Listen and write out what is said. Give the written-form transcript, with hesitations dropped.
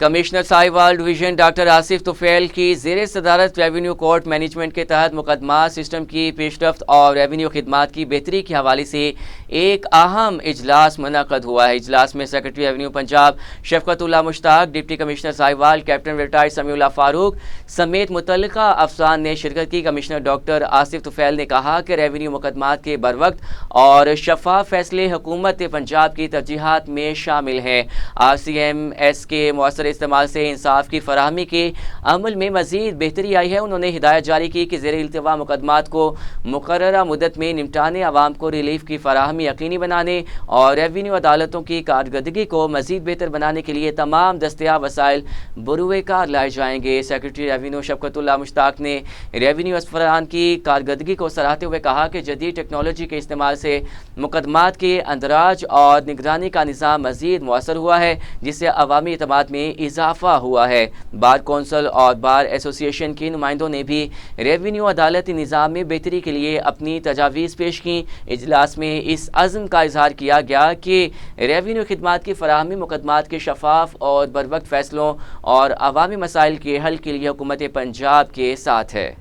Commissioner Sahiwal division doctor Asif Tufail کی زیر صدارت ریونیو کورٹ مینجمنٹ کے تحت مقدمات سسٹم کی پیش رفت اور ریونیو خدمات کی بہتری کے حوالے سے ایک اہم اجلاس منعقد ہوا ہے۔ اجلاس میں secretary revenue Punjab Shafqat Ullah Mushtaq, deputy commissioner Sahiwal captain retired Sami Ullah Farooq سمیت متعلقہ افسران نے شرکت کی۔ کمشنر ڈاکٹر آصف طفیل نے کہا کہ ریونیو مقدمات کے بروقت اور شفاف فیصلے حکومت پنجاب کی ترجیحات میں شامل ہیں۔ RCMS کے مؤثر استعمال سے انصاف کی فراہمی کے عمل میں مزید بہتری آئی ہے۔ انہوں نے ہدایت جاری کی کہ زیر التوا مقدمات کو مقررہ مدت میں نمٹانے، عوام کو ریلیف کی فراہمی یقینی بنانے اور ریونیو عدالتوں کی کارکردگی کو مزید بہتر بنانے کے لیے تمام دستیاب وسائل بروئے کار لائے جائیں گے۔ سیکرٹری ریونیو شفقت اللہ مشتاق نے ریونیو افسران کی کارکردگی کو سراہتے ہوئے کہا کہ جدید ٹیکنالوجی کے استعمال سے مقدمات کے اندراج اور نگرانی کا نظام مزید مؤثر ہوا ہے، جس سے عوامی اعتماد میں اضافہ ہوا ہے۔ بار کونسل اور بار ایسوسی ایشن کے نمائندوں نے بھی ریونیو عدالتی نظام میں بہتری کے لیے اپنی تجاویز پیش کیں۔ اجلاس میں اس عزم کا اظہار کیا گیا کہ ریونیو خدمات کی فراہمی مقدمات کے شفاف اور بروقت فیصلوں اور عوامی مسائل کے حل کے لیے حکومت پنجاب کے ساتھ ہے۔